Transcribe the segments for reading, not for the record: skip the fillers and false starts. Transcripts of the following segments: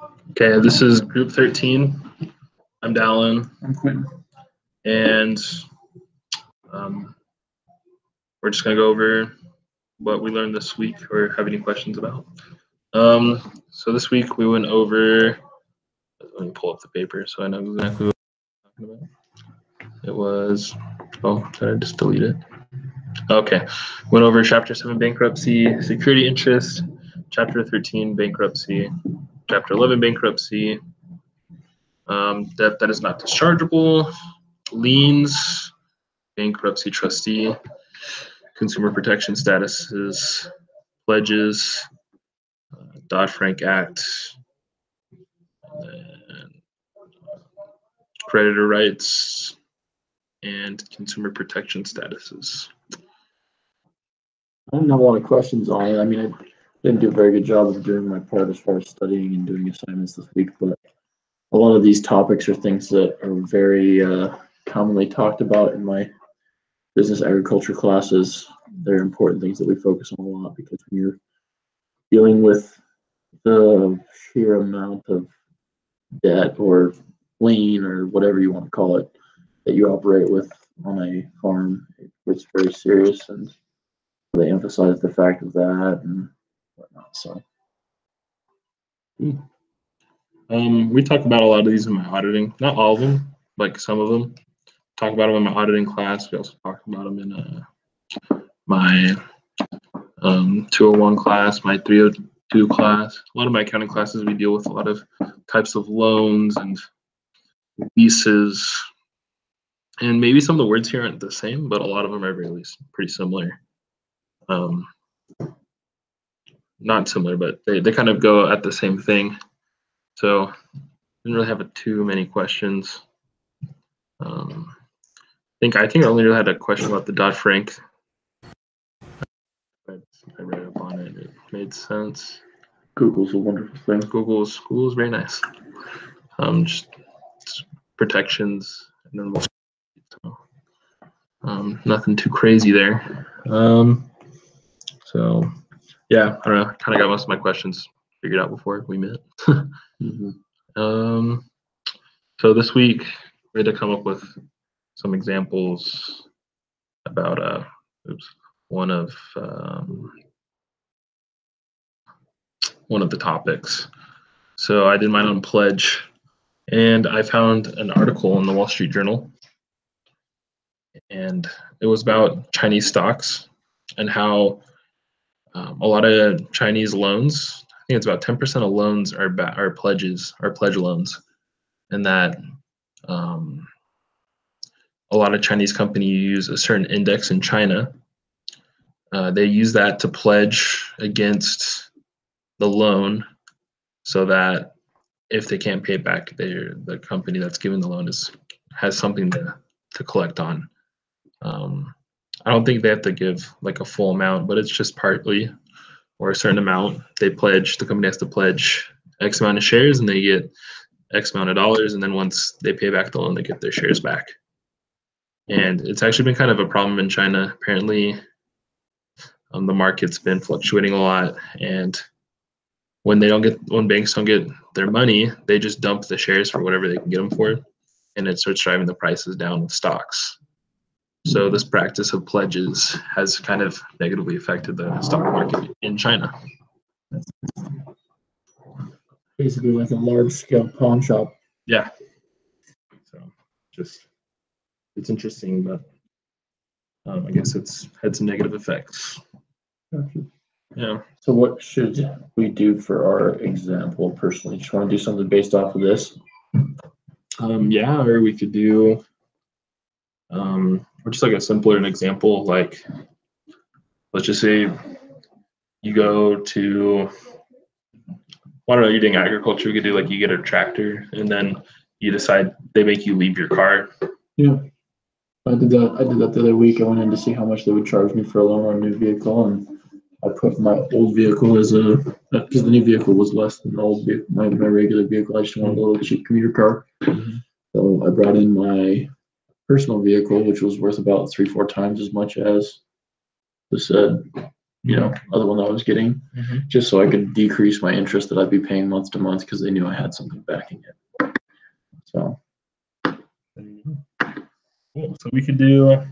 Okay, this is group 13. I'm Dallin. I'm Quentin. And we're just going to go over what we learned this week or have any questions about. So this week we went over, let me pull up the paper so I know exactly what I'm talking about. It was, should I just delete it? Okay, went over Chapter 7, bankruptcy, security interest, Chapter 13, bankruptcy, Chapter 11, bankruptcy, debt that is not dischargeable, liens, bankruptcy trustee, consumer protection statuses, pledges, Dodd-Frank Act, and creditor rights, and consumer protection statuses. I didn't have a lot of questions on it. I mean, I didn't do a very good job of doing my part as far as studying and doing assignments this week, but a lot of these topics are things that are very commonly talked about in my business agriculture classes. They're important things that we focus on a lot because when you're dealing with the sheer amount of debt or lien or whatever you want to call it that you operate with on a farm, it's very serious, and they emphasize the fact of that and whatnot. So we talk about a lot of these in my auditing, not all of them, like some of them. Talk about them in my auditing class. We also talk about them in my 201 class, my 302 class. A lot of my accounting classes, we deal with a lot of types of loans and leases. And maybe some of the words here aren't the same, but a lot of them are pretty similar. Not similar, but they kind of go at the same thing. So didn't really have too many questions. I think I only really had a question about the Dodd-Frank. I read up on it. It made sense. Google's a wonderful thing. Google is very nice. Just protections and then nothing too crazy there. So yeah, I don't know. Kind of got most of my questions figured out before we met. So this week we had to come up with some examples about one of the topics. So I did mine on pledge, and I found an article in the Wall Street Journal, and it was about Chinese stocks and how a lot of Chinese loans, I think it's about 10% of loans are pledges, are pledge loans, and that a lot of Chinese companies use a certain index in China. They use that to pledge against the loan so that if they can't pay it back, the company that's giving the loan has something to collect on. I don't think they have to give like a full amount, but it's just partly or a certain amount. The company has to pledge X amount of shares and they get X amount of dollars. And then once they pay back the loan, they get their shares back. And it's actually been kind of a problem in China. Apparently, the market's been fluctuating a lot. And when banks don't get their money, they just dump the shares for whatever they can get them for. And it starts driving the prices down with stocks. So this practice of pledges has kind of negatively affected the stock market in China. Basically like a large-scale pawn shop. Yeah. So it's interesting, but I guess it's had some negative effects. Gotcha. Yeah. So what should we do for our example personally? Just want to do something based off of this? Yeah, or we could do or just like a simpler example, like let's just say you go to, I don't know, you're doing agriculture, you could do like you get a tractor and then you decide they make you leave your car. Yeah. I did that the other week. I went in to see how much they would charge me for a loan on a new vehicle, and I put my old vehicle because the new vehicle was less than the old vehicle, my regular vehicle. I just wanted a little cheap commuter car. So I brought in my personal vehicle, which was worth about 3-4 times as much as the said other one that I was getting, just so I could decrease my interest that I'd be paying month to month because they knew I had something backing it. So. Cool. So we could do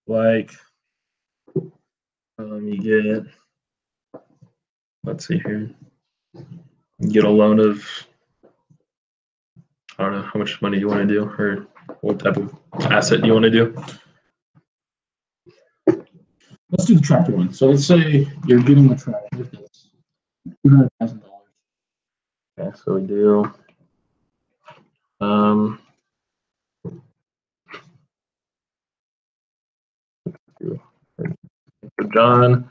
like you get, let's see here, you get a loan of, I don't know how much money you want to do or what type of asset you want to do. Let's do the tractor one. So let's say you're getting a tractor that's $200,000. Okay, so we do so John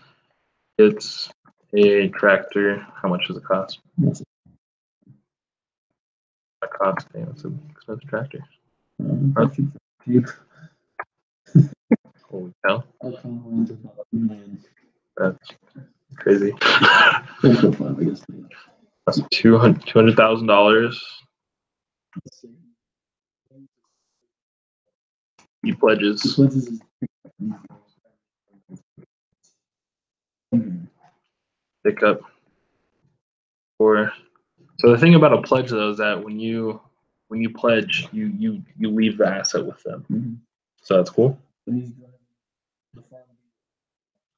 gets a tractor. How much does it cost? Yes. That cost, damn, it's an expensive tractor. Holy cow. That's crazy. That's $200,000. He pledges. Pick up. So the thing about a pledge though is that when you pledge, you leave the asset with them. So that's cool.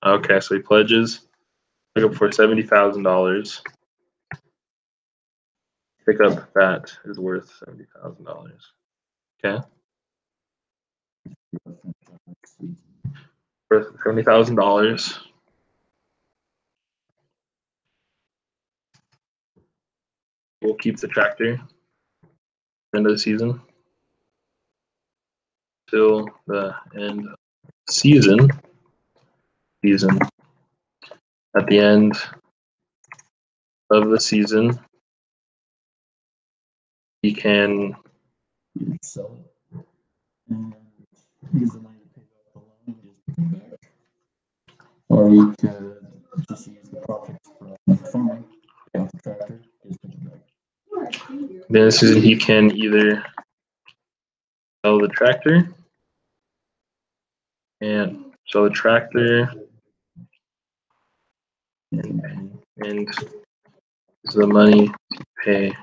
Okay, so he pledges. Pick up for $70,000. Pickup that is worth $70,000. Okay. Worth $70,000. We'll keep the tractor end of the season till the end of the season. At the end of the season, he can sell it and use the money to pay back the loan and just put it back. Or you could just use the profits from farming, pay off the tractor, just put it back. Then this season he can either sell the tractor and use the money to pay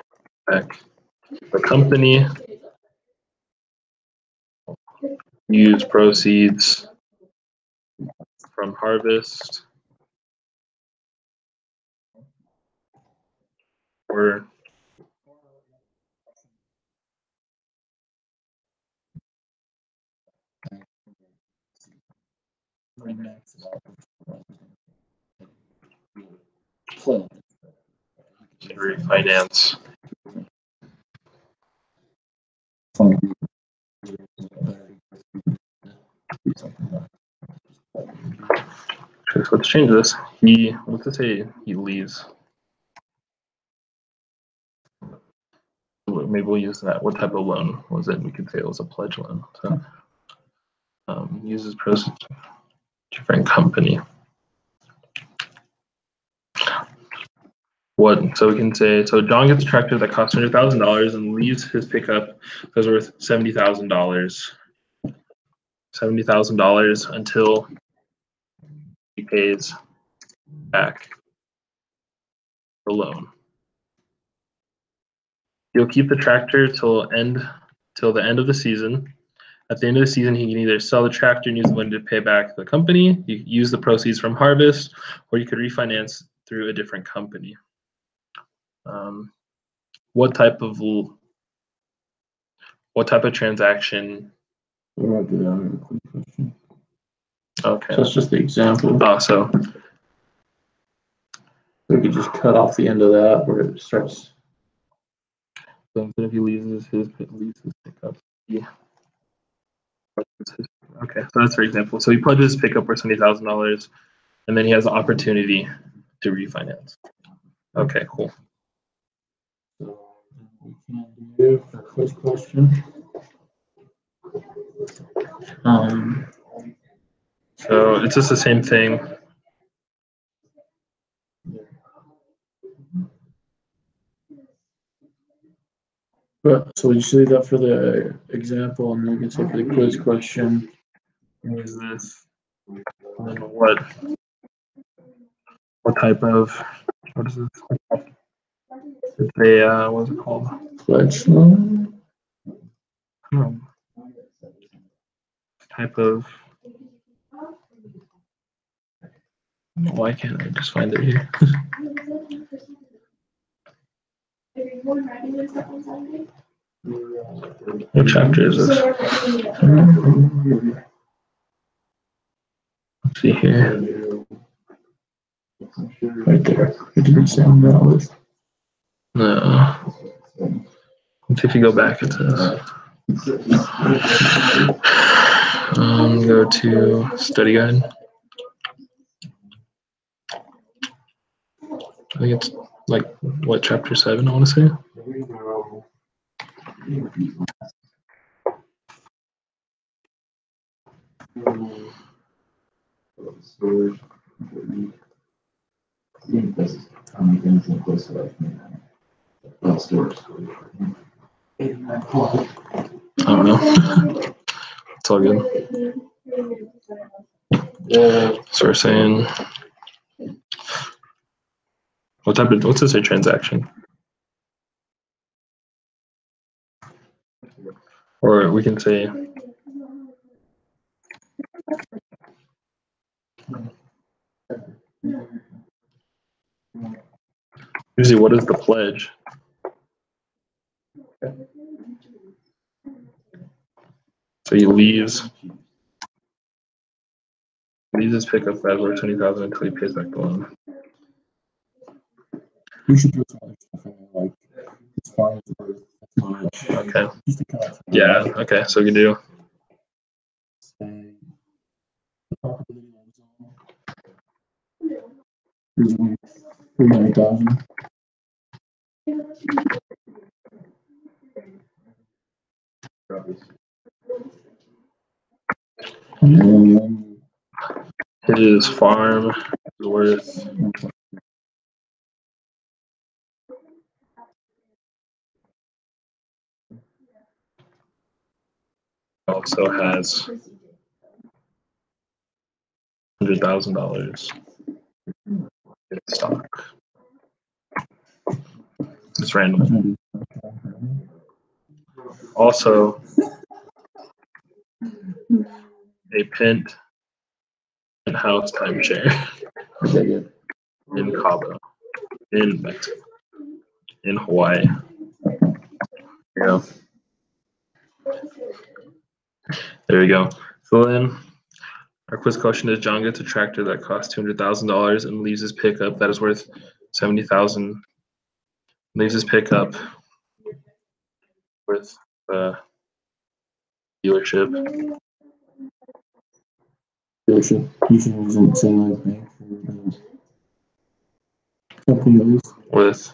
back the company. Use proceeds from harvest or refinance. Okay, so let's change this. Let's say he leaves. Maybe we'll use that. What type of loan was it? We could say it was a pledge loan. So uses proceeds of different company. So we can say, so John gets a tractor that costs $100,000 and leaves his pickup that's worth $70,000. $70,000 until he pays back the loan. He'll keep the tractor till the end of the season. At the end of the season, he can either sell the tractor and use the money to pay back the company, you use the proceeds from harvest, or you could refinance through a different company. What type of transaction? Okay. So that's just the example. So we could just cut off the end of that where it starts. So instead of he leaves his pickup. Yeah. Okay, so that's for example. So he pledges his pickup for $70,000, and then he has the opportunity to refinance. Okay, cool. So we can do our first question. So it's just the same thing. But so we just leave that for the example, and then we can say for the quiz question. Is this? And then what what type of, what is this? It's a, what's it called? Pledge loan? Type of, why can't I just find it here? What chapter is this? Let's see here. Right there. It didn't say on that list. No. Let's see if you go back, it says. Go to study guide. I think it's like, what, chapter 7, I want to say? I don't know. It's all good. So we're saying, what's this a transaction? Or we can say, usually what is the pledge? So he leaves his pickup as worth 20,000 until he pays back the loan. We should do some other stuff in there, like as far as worth, much. Okay. Just to kind of Yeah. Okay. So we can do. say the property is worth 39,000. And then His farm is worth also has $100,000 in stock. It's random. Also, a penthouse timeshare in Cabo, in Mexico, in Hawaii. Yeah. There we go. So then, our quiz question is: John gets a tractor that costs $200,000 and leaves his pickup that is worth $70,000. Leaves his pickup with the dealership. Dealership usually doesn't say like bank or company at least. With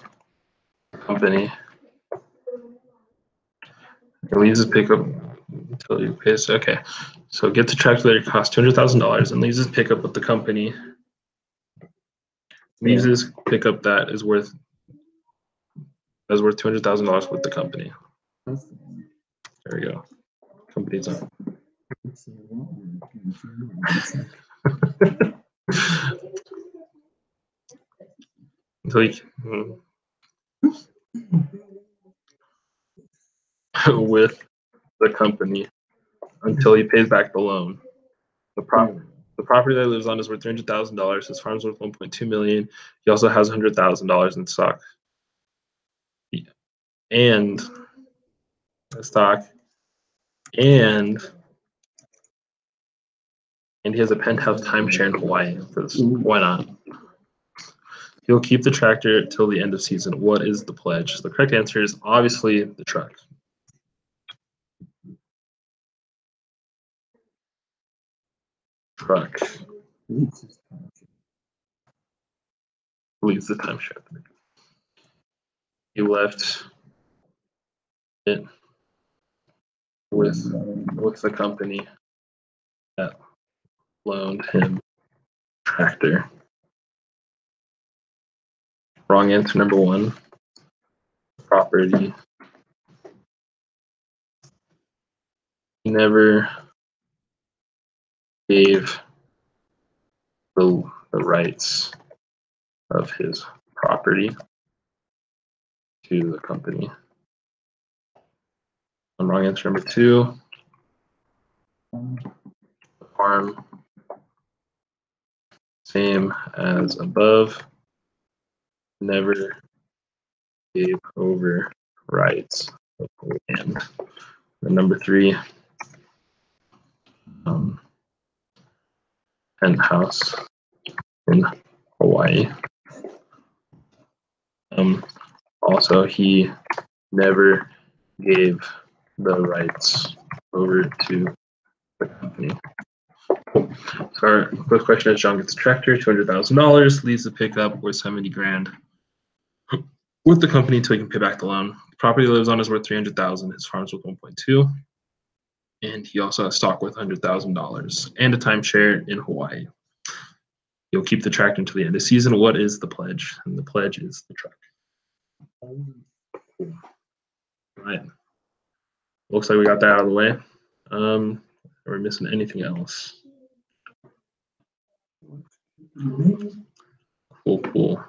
the company. He leaves his pickup until he pays. Okay, so gets a tractor that costs $200,000 and leaves his pickup with the company. Leaves his pickup that is worth $200,000 with the company. There we go. Company's on. Until he, with the company until he pays back the loan. The property that he lives on is worth $300,000. His farm's worth $1.2 million. He also has $100,000 in stock. And and he has a penthouse timeshare in Hawaii. Why not? He'll keep the tractor till the end of season. What is the pledge? The correct answer is obviously the truck. Truck leaves the timeshare. He left it with the company that loaned him tractor. Wrong answer number 1. Property. He never gave the rights of his property to the company. Wrong answer number 2. The farm, same as above, never gave over rights of land. And number 3, penthouse in Hawaii. Also, he never gave the rights over to the company. So our first question is: John gets a tractor, $200,000, leaves the pickup worth 70 grand with the company until he can pay back the loan. The property he lives on is worth 300,000. His farm's worth 1.2, and he also has stock worth $100,000 and a timeshare in Hawaii. He'll keep the tractor until the end of the season. What is the pledge? And the pledge is the truck. All right. Looks like we got that out of the way. Are we missing anything else? Cool.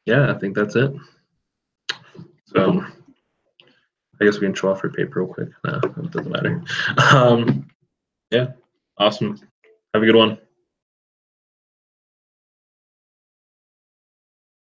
Yeah, I think that's it. So I guess we can show off your paper real quick. No, it doesn't matter. Yeah, awesome. Have a good one.